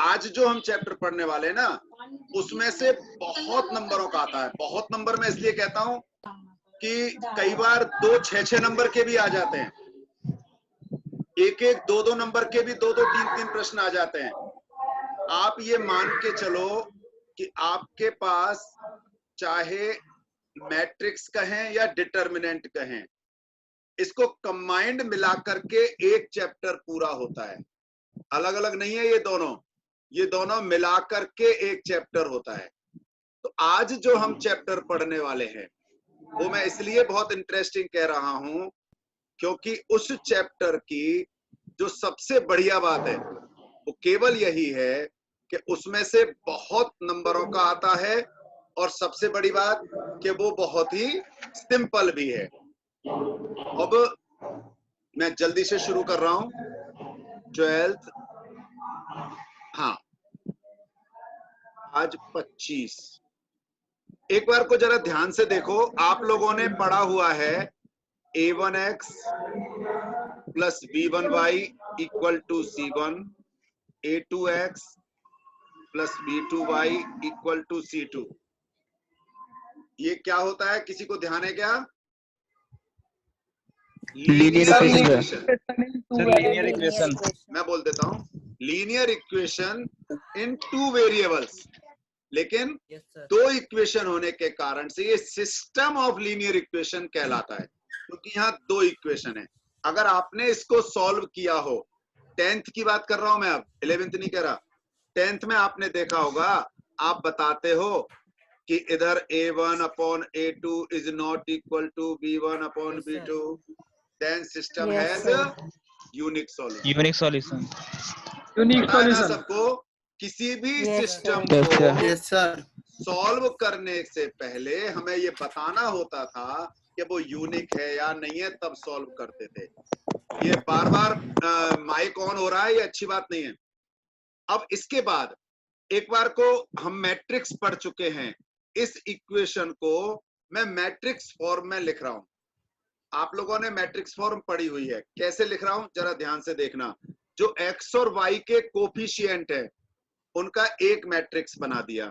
आज जो हम चैप्टर पढ़ने वाले हैं ना, उसमें से बहुत नंबरों का आता है। बहुत नंबर में इसलिए कहता हूं कि कई बार 2 6 नंबर के भी आ जाते हैं, 1 1 2 2 नंबर के भी 2 2 3 3 प्रश्न आ जाते हैं। आप ये मान के चलो कि आपके पास चाहे मैट्रिक्स कहें या डिटर्मिनेंट कहें, इसको कंबाइंड मिला करके एक चैप्टर पूरा होता है। अलग अलग नहीं है ये दोनों मिला करके एक चैप्टर होता है। तो आज जो हम चैप्टर पढ़ने वाले हैं वो मैं इसलिए बहुत इंटरेस्टिंग कह रहा हूं क्योंकि उस चैप्टर की जो सबसे बढ़िया बात है वो केवल यही है कि उसमें से बहुत नंबरों का आता है, और सबसे बड़ी बात कि वो बहुत ही सिंपल भी है। अब मैं जल्दी से शुरू कर रहा हूं। 12th, हाँ, आज 25। एक बार को जरा ध्यान से देखो, आप लोगों ने पढ़ा हुआ है a1x plus b1y equal to c1, a2x plus b2y equal to c2। ये क्या होता है, किसी को ध्यान है क्या? Linear equation. मैं बोल देता हूं, लीनियर इक्वेशन इन 2 वेरिएबल्स। लेकिन 2 इक्वेशन होने के कारण से ये सिस्टम ऑफ लीनियर इक्वेशन कहलाता है, क्योंकि यहाँ 2 इक्वेशन है। अगर आपने इसको सॉल्व किया हो, 10th की बात कर रहा हूं मैं, अब 11th नहीं कह रहा, 10th में आपने देखा होगा, आप बताते हो कि इधर a1 upon a2 is not equal to b1 upon b2, then system has unique solution. पता है ना सबको? किसी भी सिस्टम को सॉल्व करने से पहले हमें ये बताना होता था कि वो यूनिक है या नहीं है, तब सॉल्व करते थे। ये बार बार माइक ऑन हो रहा है, ये अच्छी बात नहीं है। अब इसके बाद एक बार को हम मैट्रिक्स पढ़ चुके हैं, इस इक्वेशन को मैं मैट्रिक्स फॉर्म में लिख रहा हूं। आप लोगों ने मैट्रिक्स फॉर्म पढ़ी हुई है, कैसे लिख रहा हूं जरा ध्यान से देखना। जो x और y के कोफिशिएंट है उनका एक मैट्रिक्स बना दिया,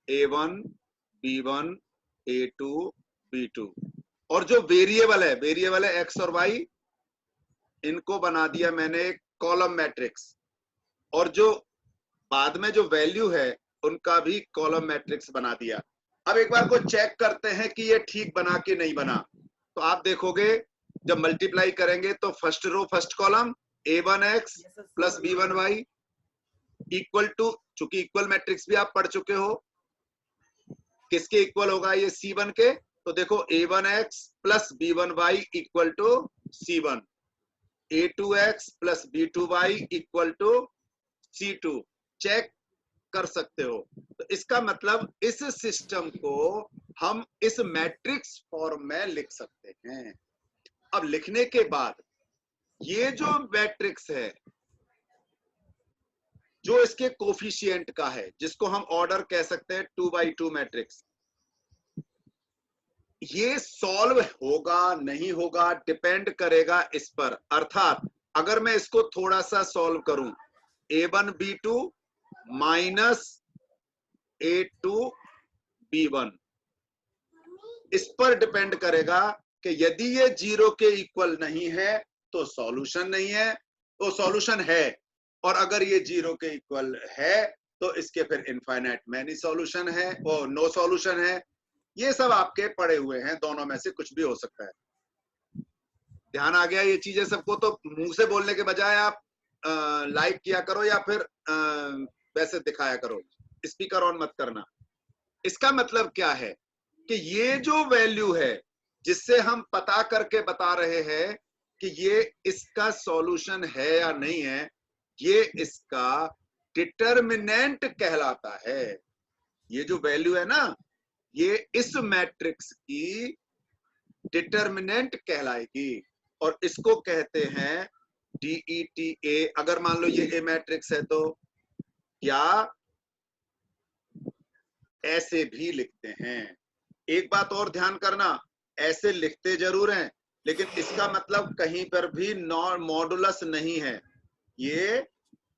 a1 b1 a2 b2, और जो वेरिएबल है x और y, इनको बना दिया मैंने एक कॉलम मैट्रिक्स, और जो बाद में जो वैल्यू है उनका भी कॉलम मैट्रिक्स बना दिया। अब एक बार को चेक करते हैं कि ये ठीक बना कि नहीं बना। तो आप देखोगे जब मल्टीप्लाई करेंगे तो first row first column a1x plus b1y equal to, चूंकि इक्वल मैट्रिक्स भी आप पढ़ चुके हो, किसके इक्वल होगा ये? c1 के। तो देखो a1x plus b1y equal to c1, a2x plus b2y equal to c2। Check कर सकते हो। तो इसका मतलब इस सिस्टम को हम इस मैट्रिक्स फॉर्म में लिख सकते हैं। अब लिखने के बाद ये जो मैट्रिक्स है, जो इसके कोफिशिएंट का है, जिसको हम ऑर्डर कह सकते हैं 2x2 मैट्रिक्स, ये सॉल्व होगा नहीं होगा डिपेंड करेगा इस पर। अर्थात अगर मैं इसको थोड़ा सा सॉल्व करूं, a1 b2 minus a2 b1, इस पर डिपेंड करेगा कि यदि ये 0 के इक्वल नहीं है तो सॉल्यूशन नहीं है, तो सॉल्यूशन है, और अगर ये 0 के इक्वल है तो इसके फिर इनफाइनाइट मैनी सॉल्यूशन है, वो नो सॉल्यूशन है। ये सब आपके पड़े हुए हैं, दोनों में से कुछ भी हो सकता है। ध्यान आ गया ये चीजें सबको? तो मुंह से बोलने के बजाय आप लाइव किया करो या फिर वैसे दिखाया करो, स्पीकर ऑन मत करना। इसका मतलब क्या है कि ये जो वैल्यू है जिससे हम पता करके बता रहे हैं कि ये इसका सॉल्यूशन है या नहीं है, ये इसका डिटर्मिनेंट कहलाता है। ये जो वैल्यू है ना, ये इस मैट्रिक्स की डिटर्मिनेंट कहलाएगी, और इसको कहते हैं DETA। अगर मान लो ये ए मैट्रिक्स है तो क्या ऐसे भी लिखते हैं। एक बात और ध्यान करना, ऐसे लिखते जरूर हैं लेकिन इसका मतलब कहीं पर भी नॉन मॉडुलस नहीं है, ये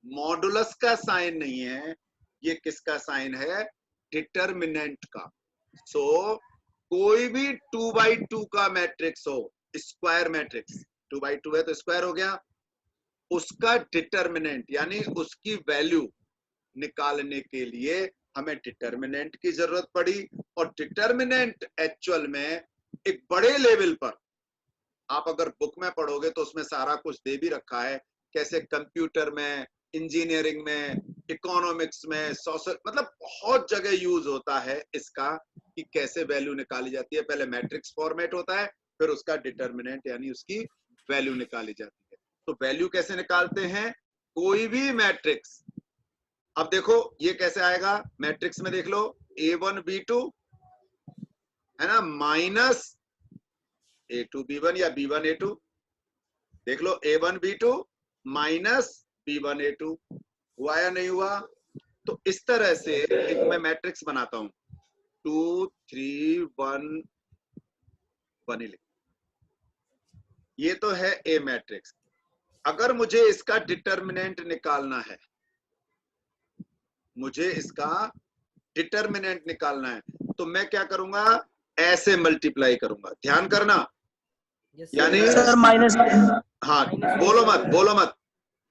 मॉडुलस का साइन नहीं है, ये किसका साइन है? डिटर्मिनेंट का। सो कोई भी 2x2 का मैट्रिक्स हो, स्क्वायर मैट्रिक्स 2x2 है तो स्क्वायर हो गया, उसका डिटर्मिनेंट यानी उसकी वैल्यू निकालने के लिए हमें डिटर्मिनेंट की जरूरत पड़ी। और डिटर्मिनेंट एक्चुअल में एक बड़े लेवल पर, आप अगर बुक में पढ़ोगे तो उसमें सारा कुछ दे भी रखा है, कैसे कंप्यूटर में, इंजीनियरिंग में, इकोनॉमिक्स में, सोशल, मतलब बहुत जगह यूज होता है इसका कि कैसे वैल्यू निकाली जाती है। पहले मैट्रिक्स फॉर्मेट होता है, फिर उसका डिटर्मिनेंट यानी उसकी वैल्यू निकाली जाती है। तो वैल्यू कैसे निकालते हैं? कोई भी मैट्रिक्स, अब देखो ये कैसे आएगा मैट्रिक्स में, देख लो A1 B2 है ना, माइनस A2 B1 या B1 A2, देख लो A1 B2 minus B1 A2, हुआ या नहीं हुआ? तो इस तरह से एक मैं मैट्रिक्स बनाता हूं, 2 3 1 1 ही लिख, ये तो है ए मैट्रिक्स। अगर मुझे इसका डिटर्मिनेंट निकालना है, मुझे इसका डिटर्मिनेंट निकालना है, तो मैं क्या करूंगा? ऐसे मल्टीप्लाई करूंगा, ध्यान करना। यानी सर माइनस, हाँ, बोलो मत, बोलो मत।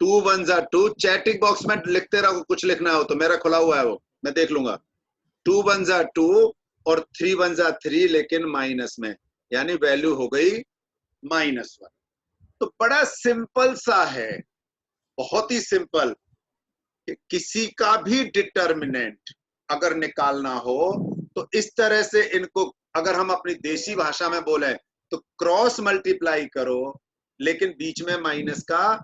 2 1 2, चैटिंग बॉक्स में लिखते रहो, कुछ लिखना हो तो, मेरा खुला हुआ है वो, मैं देख लूंगा। 2 1 2 और 3 1 3, लेकिन माइनस में, यानी वैल्यू हो गई -1। तो बड़ा सिंपल सा है, बहुत ही सिंपल, कि किसी का भी डिटर्मिनेंट अगर निकालना हो तो इस तरह से इनको, अगर हम अपनी देसी भाषा में बोले तो क्रॉस मल्टीप्लाई करो, लेकिन बीच में माइनस का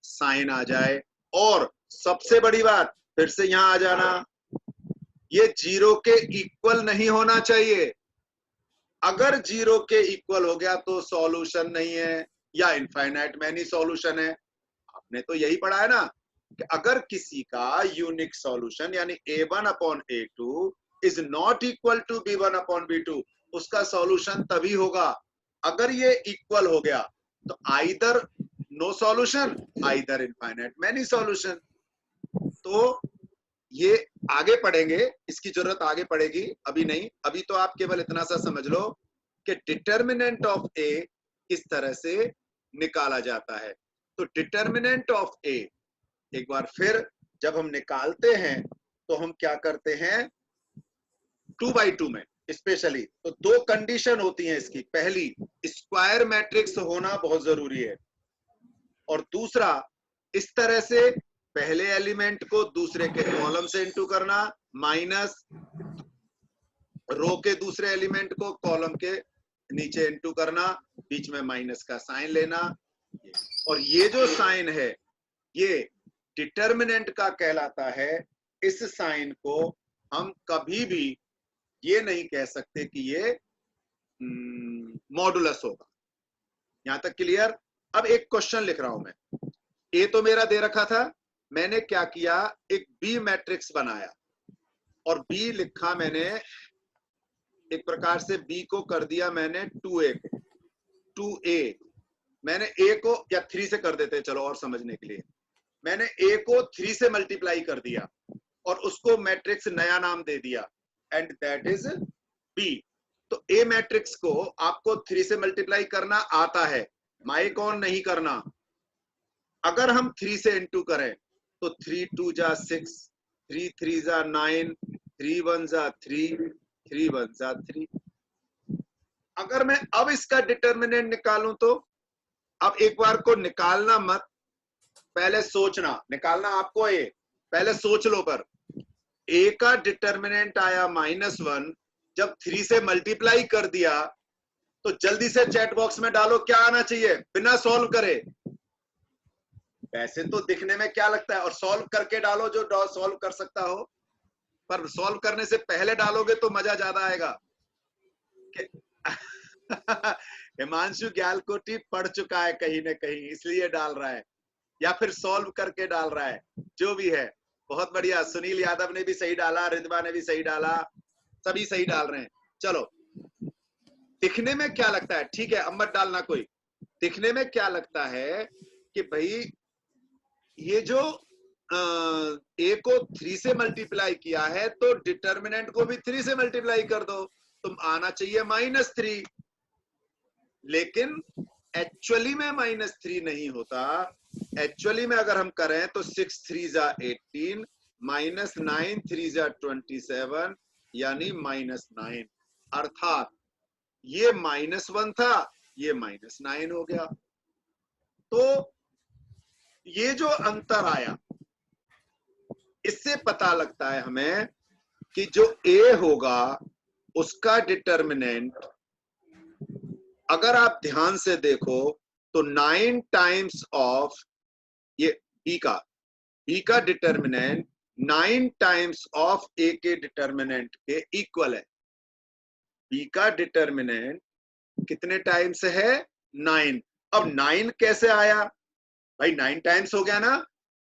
साइन आ जाए। और सबसे बड़ी बात, फिर से यहां आ जाना, ये 0 के इक्वल नहीं होना चाहिए। अगर 0 के इक्वल हो गया तो सॉल्यूशन नहीं है, या इनफाइनाइट मैनी सॉल्यूशन है। आपने तो यही पढ़ा है ना कि अगर किसी का यूनिक सॉल्यूशन यानी A1/A2 is not equal to B1/B2, उसका सॉल्यूशन तभी होगा अगर ये इक्वल हो गया। तो either no solution, either infinite many solution. तो ये आगे पढ़ेंगे, इसकी जरूरत आगे पड़ेगी, अभी नहीं। अभी तो आप केवल इतना सा समझ लो कि डिटर्मिनेंट ऑफ ए किस तरह से निकाला जाता है। तो डिटर्मिनेंट ऑफ ए एक बार फिर जब हम निकालते हैं तो हम क्या करते हैं? 2x2 में स्पेशली तो दो कंडीशन होती हैं इसकी। पहली, स्क्वायर मैट्रिक्स होना बहुत जरूरी है, और दूसरा, इस तरह से पहले एलिमेंट को दूसरे के कॉलम से इंटू करना, माइनस रो के दूसरे एलिमेंट को कॉलम के नीचे इंटू करना, बीच में माइनस का साइन लेना। और ये जो साइन है ये डिटर्मिनेंट का कहलाता है। इस साइन को हम कभी भी ये नहीं कह सकते कि ये मॉडुलस होगा। यहां तक क्लियर? अब एक क्वेश्चन लिख रहा हूं मैं, ए तो मेरा दे रखा था, मैंने क्या किया, एक बी मैट्रिक्स बनाया और बी लिखा मैंने एक प्रकार से, बी को कर दिया मैंने 2a को, 2a मैंने a को, या 3 से कर देते चलो और समझने के लिए, मैंने a को 3 से मल्टीप्लाई कर दिया और उसको मैट्रिक्स नया नाम दे दिया, एंड दैट इज b। तो a मैट्रिक्स को आपको 3 से मल्टीप्लाई करना आता है, माइक ऑन नहीं करना। अगर हम 3 से इंटू करें तो 3 2 जा 6, 3 3 जा 9, 3 1 जा 3, 3 1 जा 3। अगर मैं अब इसका डिटर्मिनेंट निकालूं तो, अब एक बार को निकालना मत, पहले सोचना, निकालना आपको ए, पहले सोच लो। पर ए का डिटर्मिनेंट आया -1, जब 3 से मल्टीप्लाई कर दिया तो जल्दी से चैट बॉक्स में डालो क्या आना चाहिए बिना सॉल्व करे। वैसे तो दिखने में क्या लगता है, और सॉल्व करके डालो जो सॉल्व कर सकता हो, पर सॉल्व करने से पहले डालोगे तो मजा ज्यादा आएगा। हिमांशु ग्यालकोटी पढ़ चुका है कहीं ना कहीं, इसलिए डाल रहा है, या फिर सॉल्व करके डाल रहा है, जो भी है। बहुत बढ़िया, सुनील यादव ने भी सही डाला, रिद्वा ने भी सही डाला, सभी सही डाल रहे हैं। चलो, दिखने में क्या लगता है, ठीक है अब मत डालना कोई, दिखने में क्या लगता है कि भाई ये जो ए को 3 से मल्टीप्लाई किया है तो डिटर्मिनेंट को भी 3 से मल्टीप्लाई कर दो, तो आना चाहिए -3। लेकिन एक्चुअली में -3 नहीं होता। एक्चुअली में अगर हम करें तो 6 3 जा 18 -9 3 जा 27 यानी -9, अर्थात ये -1 था, ये -9 हो गया। तो ये जो अंतर आया, इससे पता लगता है हमें कि जो ए होगा उसका डिटर्मिनेंट, अगर आप ध्यान से देखो तो 9 टाइम्स ऑफ ये बी का डिटर्मिनेंट 9 टाइम्स ऑफ ए के डिटर्मिनेंट के इक्वल है। बी का डिटर्मिनेंट कितने टाइम्स है? 9। अब 9 कैसे आया भाई? 9 टाइम्स हो गया ना,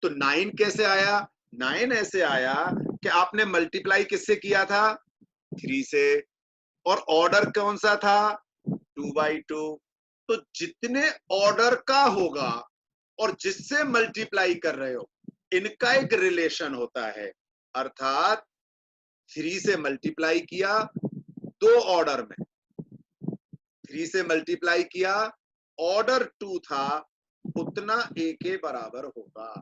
तो 9 कैसे आया? 9 ऐसे आया कि आपने मल्टीप्लाई किससे किया था? 3 से, और ऑर्डर कौन सा था? 2/2। तो जितने ऑर्डर का होगा और जिससे मल्टीप्लाई कर रहे हो, इनका एक रिलेशन होता है। अर्थात 3 से मल्टीप्लाई किया 2 ऑर्डर में, 3 से मल्टीप्लाई किया, ऑर्डर 2 था, उतना ए के बराबर होगा।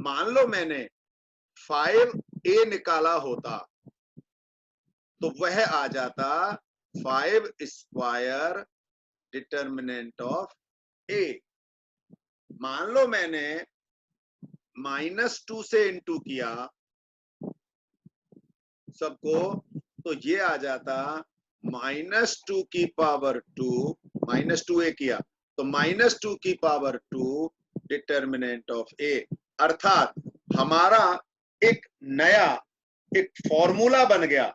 मान लो मैंने 5a निकाला होता तो वह आ जाता 5 स्क्वायर डिटर्मिनेंट ऑफ ए। मान लो मैंने -2 से इंटू किया सबको, तो ये आ जाता -2 की पावर 2, -2a किया तो -2 की पावर 2 डिटर्मिनेंट ऑफ ए। अर्थात हमारा एक नया एक फॉर्मूला बन गया।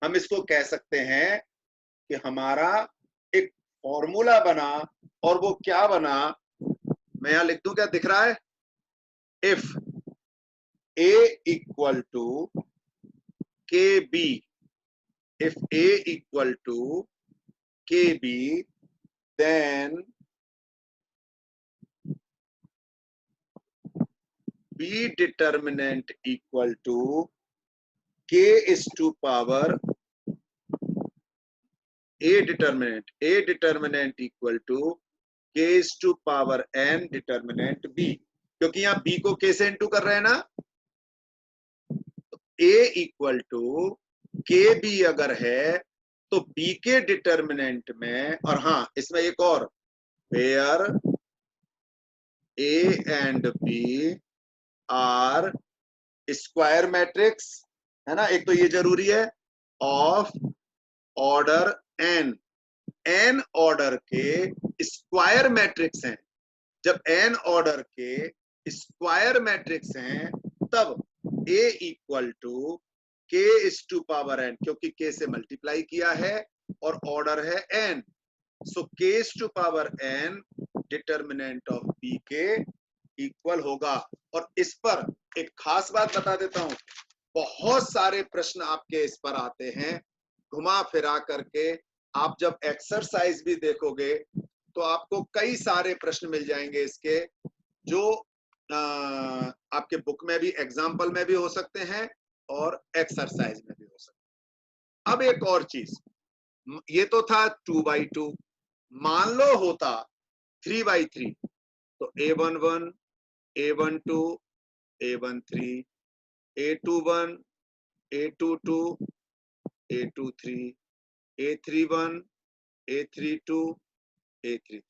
हम इसको कह सकते हैं कि हमारा एक फॉर्मूला बना, और वो क्या बना, मैं यहां लिख दूं, क्या दिख रहा है? If a equal to KB, if A equal to KB, then B determinant equal to K is to power A determinant equal to K is to power N determinant B, क्योंकि यहां B को K से into कर रहे हैं ना। A equal to KB अगर है तो B के डिटर्मिनेंट में, और हाँ इसमें एक और, where A and B are square matrix है ना, एक तो ये जरूरी है, ऑफ ऑर्डर n ऑर्डर के स्क्वायर मैट्रिक्स हैं। जब n ऑर्डर के स्क्वायर मैट्रिक्स हैं तब A equal to K is to power n, क्योंकि K से मल्टीप्लाई किया है और ऑर्डर है n, so K is to power n determinant of B के इक्वल होगा। और इस पर एक खास बात बता देता हूं, बहुत सारे प्रश्न आपके इस पर आते हैं घुमा फिरा करके। आप जब एक्सरसाइज भी देखोगे तो आपको कई सारे प्रश्न मिल जाएंगे इसके, जो आपके बुक में भी, एग्जाम्पल में भी हो सकते हैं और एक्सरसाइज में भी हो सकते हैं। अब एक और चीज, ये तो था 2/2, मान लो होता 3/3, तो A11, A12, A13, A21, A22, A23, A31, A32, A33।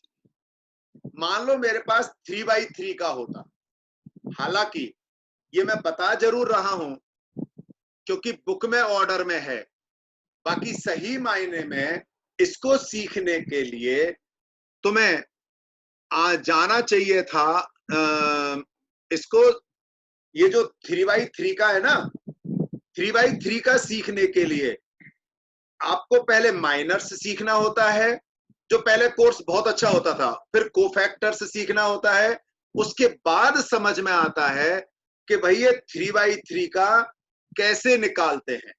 मान लो मेरे पास 3/3 का होता। हालांकि ये मैं बता जरूर रहा हूं क्योंकि बुक में ऑर्डर में है, बाकी सही मायने में इसको सीखने के लिए तुम्हें जाना चाहिए था। इसको, ये जो 3/3 का है ना, 3/3 का सीखने के लिए आपको पहले माइनर्स सीखना होता है, जो पहले कोर्स बहुत अच्छा होता था, फिर कोफैक्टर्स सीखना होता है, उसके बाद समझ में आता है कि भाई ये 3/3 का कैसे निकालते हैं,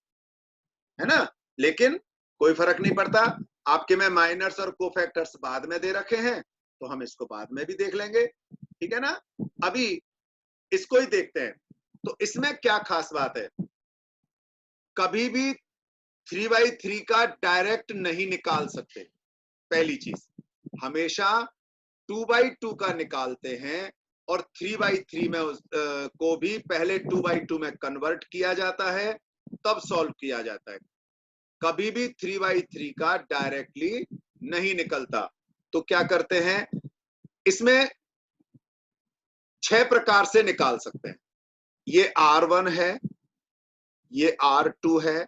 है ना। लेकिन कोई फर्क नहीं पड़ता, आपके में माइनर्स और कोफैक्टर्स बाद में दे रखे हैं, तो हम इसको बाद में भी देख लेंगे, ठीक है ना। अभी इसको ही देखते हैं। तो इसमें क्या खास बात है, कभी भी 3/3 का डायरेक्ट नहीं निकाल सकते। पहली चीज, हमेशा 2/2 का निकालते हैं और 3/3 में को भी पहले 2/2 में कन्वर्ट किया जाता है, तब सॉल्व किया जाता है। कभी भी 3/3 का डायरेक्टली नहीं निकलता। तो क्या करते हैं, इसमें 6 प्रकार से निकाल सकते हैं। ये R1 है, ये R2 है,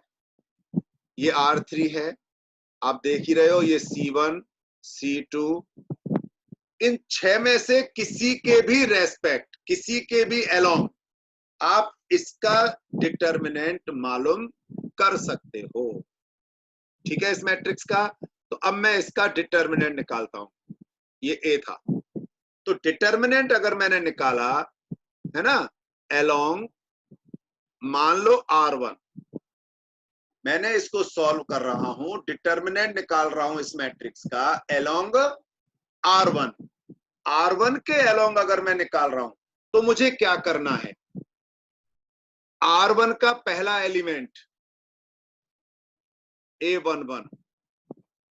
ये R3 है, आप देख ही रहे हो, ये C1, C2। इन 6 में से किसी के भी रेस्पेक्ट, किसी के भी अलोंग आप इसका डिटर्मिनेंट मालूम कर सकते हो। ठीक है, इस मैट्रिक्स का। तो अब मैं इसका डिटर्मिनेंट निकालता हूं। ये ए था, तो डिटर्मिनेंट अगर मैंने निकाला है ना, अलोंग, मान लो R1, मैंने इसको सॉल्व कर रहा हूं, डिटर्मिनेंट निकाल रहा हूं इस मैट्रिक्स का अलोंग R1। R1 के अलोंग अगर मैं निकाल रहा हूं तो मुझे क्या करना है, R1 का पहला एलिमेंट A11।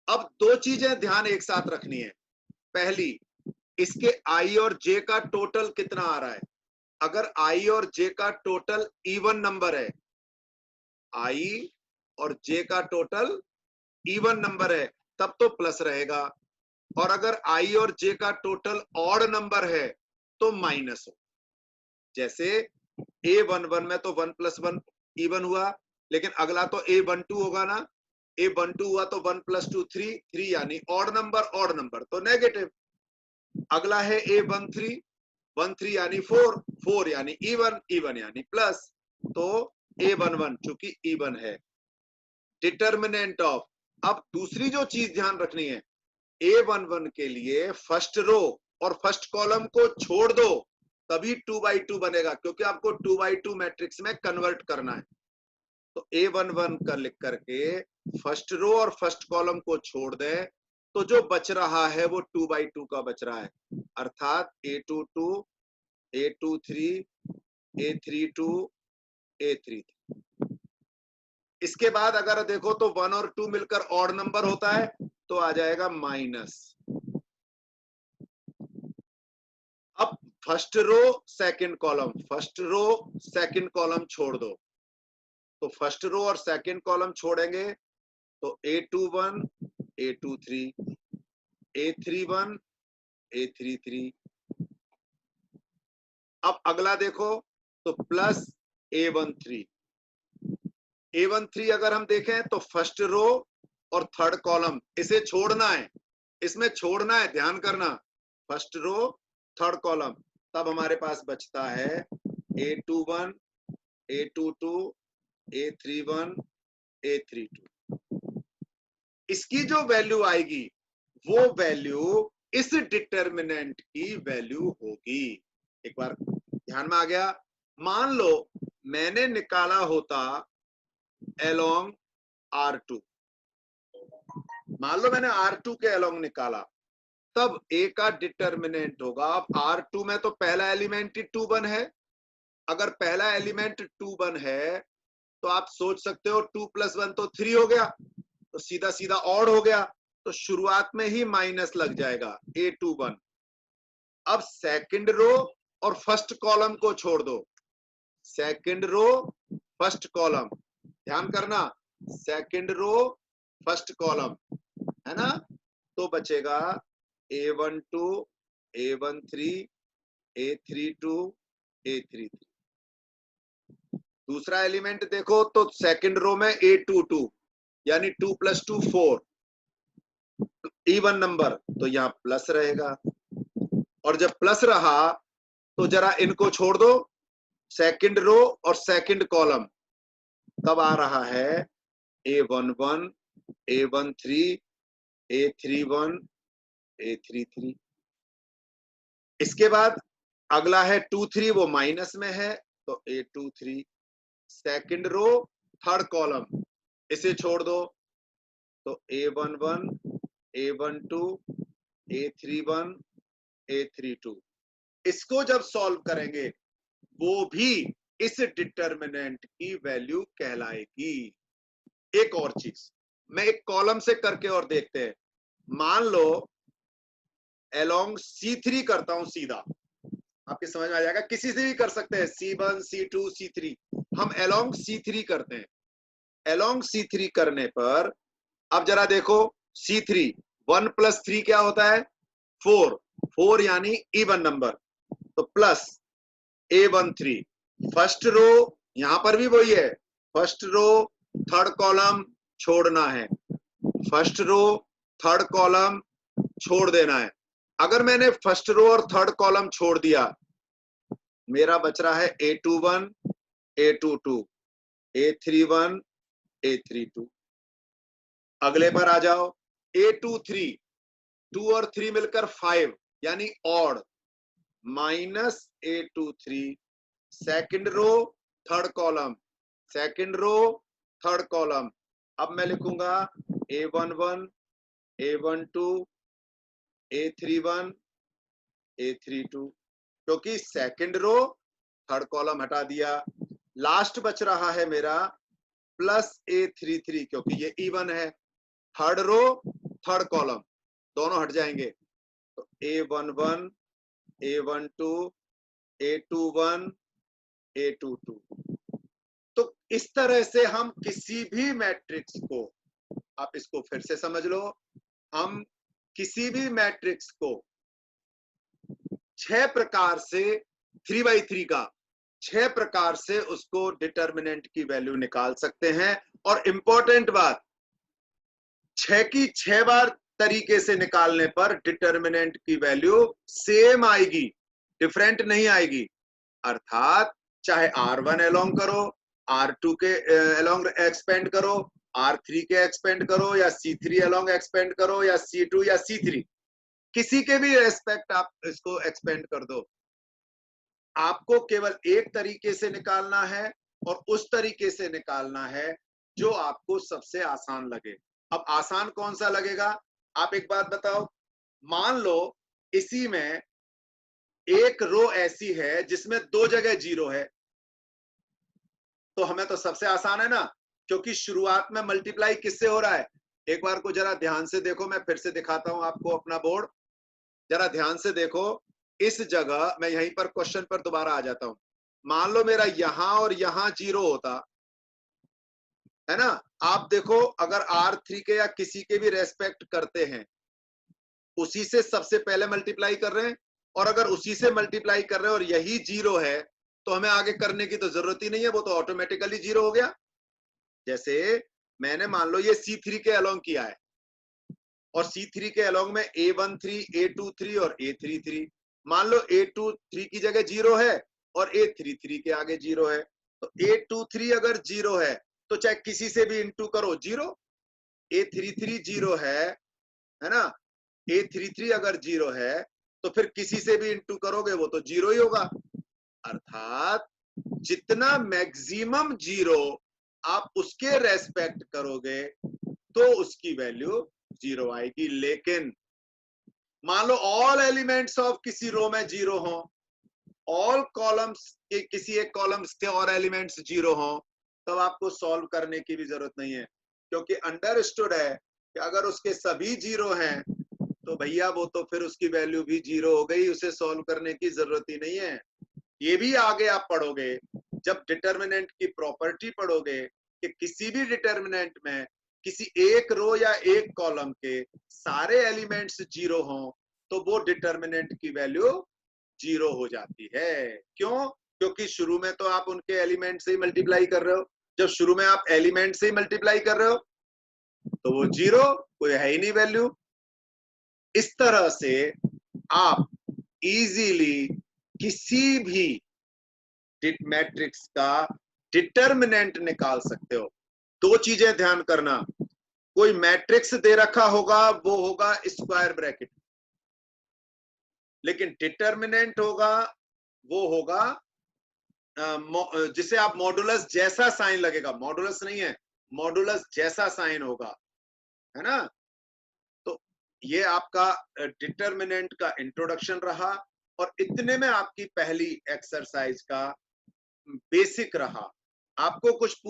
अब दो चीजें ध्यान एक साथ रखनी है। पहली, इसके I और J का टोटल कितना आ रहा है। अगर I और J का टोटल इवन नंबर है, I और J का टोटल इवन नंबर है, तब तो प्लस रहेगा। और अगर I और J का टोटल ऑड नंबर है तो माइनस हो। जैसे A11 में तो 1 + 1 इवन हुआ, लेकिन अगला तो A12 होगा ना। A12 हुआ तो 1 + 2 3, 3 यानी ऑड नंबर तो नेगेटिव। अगला है A13, 13 यानी 4, 4 यानी इवन, इवन यानी प्लस। तो A11 चूंकि इवन है। डिटर्मिनेंट ऑफ, अब दूसरी जो चीज ध्यान रखनी है, A11 के लिए फर्स्ट रो और फर्स्ट कॉलम को छोड़ दो, तभी 2/2 बनेगा, क्योंकि आपको 2/2 मैट्रिक्स में कन्वर्ट करना है। तो A11 का लिख करके फर्स्ट रो और फर्स्ट कॉलम को छोड़ दें, तो जो बच रहा है वो 2/2 का बच रहा है, अर्थात A22, A23, A32, A33। इसके बाद अगर देखो तो 1 और 2 मिलकर ऑड नंबर होता है, तो आ जाएगा माइनस। अब first row second column, first row second column छोड़ दो, तो फर्स्ट रो और सेकंड कॉलम छोड़ेंगे तो A21, A23, A31, A33। अब अगला देखो तो प्लस A13। A13 अगर हम देखें तो फर्स्ट रो और थर्ड कॉलम, इसे छोड़ना है, इसमें छोड़ना है, ध्यान करना, फर्स्ट रो थर्ड कॉलम। तब हमारे पास बचता है A21, A22, A31, A32। इसकी जो वैल्यू आएगी वो वैल्यू इस डिटर्मिनेंट की वैल्यू होगी। एक बार ध्यान में आ गया। मान लो मैंने निकाला होता अलोंग R2, मान लो मैंने R2 के अलोंग निकाला, तब A का डिटर्मिनेंट होगा। अब R2 में तो पहला एलिमेंट ही 2 है। अगर पहला एलिमेंट 2 है तो आप सोच सकते हो 2 + 1 तो 3 हो गया, तो सीधा सीधा ऑड हो गया, तो शुरुआत में ही माइनस लग जाएगा A21। अब सेकंड रो और फर्स्ट कॉलम को छोड़ दो, सेकंड रो फर्स्ट कॉलम, ध्यान करना, सेकंड रो फर्स्ट कॉलम है ना, तो बचेगा A12, A13, A32, A33। दूसरा एलिमेंट देखो तो सेकंड रो में A22 यानी 2 + 2 4, इवन नंबर, तो यहाँ प्लस रहेगा। और जब प्लस रहा तो जरा इनको छोड़ दो, सेकंड रो और सेकंड कॉलम, तब आ रहा है A11, A13, A31, A33। इसके बाद अगला है 23, वो माइनस में है, तो A23। Second row third column, इसे छोड़ दो, तो A11, A12, A31, A32। इसको जब सॉल्व करेंगे वो भी इस डिटर्मिनेंट की वैल्यू कहलाएगी। एक और चीज मैं एक कॉलम से करके और देखते हैं। मान लो अलोंग C3 करता हूं सीधा, आपकी समझ में आ जाएगा, किसी से भी कर सकते हैं, C1 C2 C3। हम अलोंग C3 करते हैं। अलोंग C3 करने पर अब जरा देखो, C3 1 + 3 क्या होता है? 4। 4 यानी इवन नंबर, तो प्लस A13। फर्स्ट रो यहां पर भी वही है, फर्स्ट रो थर्ड कॉलम छोड़ना है, फर्स्ट रो थर्ड कॉलम छोड़ देना है। अगर मैंने फर्स्ट रो और थर्ड कॉलम छोड़ दिया, मेरा बच रहा है A21 A22 A31 A32। अगले पर आ जाओ, A23 2 और 3 मिलकर 5 यानी odd, minus A23 second row third column, second row third column. अब मैं लिखूंगा A11 A12 A31 A32, क्योंकि सेकंड रो थर्ड कॉलम हटा दिया। लास्ट बच रहा है मेरा प्लस A33, क्योंकि ये इवन है। थर्ड रो थर्ड कॉलम दोनों हट जाएंगे, तो A11 A12 A21 A22। तो इस तरह से हम किसी भी मैट्रिक्स को, आप इसको फिर से समझ लो, हम किसी भी मैट्रिक्स को 6 प्रकार से 3x3 का 6 प्रकार से उसको डिटर्मिनेंट की वैल्यू निकाल सकते हैं। और इंपॉर्टेंट बात, 6 की 6 बार तरीके से निकालने पर डिटर्मिनेंट की वैल्यू सेम आएगी, डिफरेंट नहीं आएगी। अर्थात चाहे R1 अलोंग करो, R2 के अलोंग एक्सपेंड करो, R3 के एक्सपेंड करो, या C3 अलोंग एक्सपेंड करो, या C2 या C3, किसी के भी रेस्पेक्ट आप इसको एक्सपेंड कर दो, आपको केवल एक तरीके से निकालना है, और उस तरीके से निकालना है जो आपको सबसे आसान लगे। अब आसान कौन सा लगेगा? आप एक बात बताओ, मान लो इसी में एक रो ऐसी है जिसमें 2 जगह 0 है, तो हमें तो सबसे आसान है ना, क्योंकि शुरुआत में मल्टीप्लाई किससे हो रहा है? एक बार को जरा ध्यान से देखो, मैं फिर से दिखाता हूं आपको अपना बोर्ड, जरा ध्यान से देखो। इस जगह मैं यहीं पर क्वेश्चन पर दोबारा आ जाता हूं। मान लो मेरा यहां और यहां 0 होता है ना। आप देखो, अगर R3 के या किसी के भी रेस्पेक्ट करते हैं, उसी से सबसे पहले मल्टीप्लाई कर रहे हैं, और अगर उसी से मल्टीप्लाई कर रहे हैं और यही 0 है, तो हमें आगे करने की तो जरूरत ही नहीं है, वो तो ऑटोमेटिकली 0 हो गया। जैसे मैंने मान लो ये C3 के अलोंग किया है, और C3 के अलोंग में A13 A23 और A33। मान लो A23 की जगह 0 है और A33 के आगे 0 है, तो A23 अगर 0 है तो चाहे किसी से भी इंटू करो 0, A33 0 है ना। A33 अगर 0 है तो फिर किसी से भी इंटू करोगे वो तो 0 ही होगा। अर्थात जितना मैक्सिमम 0 आप उसके रेस्पेक्ट करोगे तो उसकी वैल्यू 0 आएगी। लेकिन मान लो ऑल एलिमेंट्स ऑफ किसी रो में 0 हो, ऑल कॉलम्स के किसी एक कॉलम्स के और एलिमेंट्स 0 हो, तब आपको सॉल्व करने की भी जरूरत नहीं है, क्योंकि अंडरस्टूड है कि अगर उसके सभी 0 हैं तो भैया वो तो फिर उसकी वैल्यू भी 0 हो गई, उसे सॉल्व करने की जरूरत ही नहीं है। ये भी आगे आप पढ़ोगे, जब डिटर्मिनेंट की प्रॉपर्टी पढ़ोगे, कि किसी भी डिटर्मिनेंट में किसी एक रो या एक कॉलम के सारे एलिमेंट्स 0 हों तो वो डिटर्मिनेंट की वैल्यू 0 हो जाती है। क्यों? क्योंकि शुरू में तो आप उनके एलिमेंट से ही मल्टीप्लाई कर रहे हो। जब शुरू में आप एलिमेंट से ही मल्टीप्लाई कर रहे हो तो वो 0, कोई है ही नहीं वैल्यू। इस तरह से आप इजीली किसी भी मैट्रिक्स का डिटर्मिनेंट निकाल सकते हो। दो चीजें ध्यान करना, कोई मैट्रिक्स दे रखा होगा वो होगा स्क्वायर ब्रैकेट, लेकिन डिटर्मिनेंट होगा वो होगा जिसे आप मॉडुलस जैसा साइन लगेगा, मॉडुलस नहीं है, मॉडुलस जैसा साइन होगा, है ना। तो ये आपका डिटर्मिनेंट का इंट्रोडक्शन रहा, और इतने में आपकी पहली एक्सरसाइज का बेसिक रहा। आपको कुछ पूछ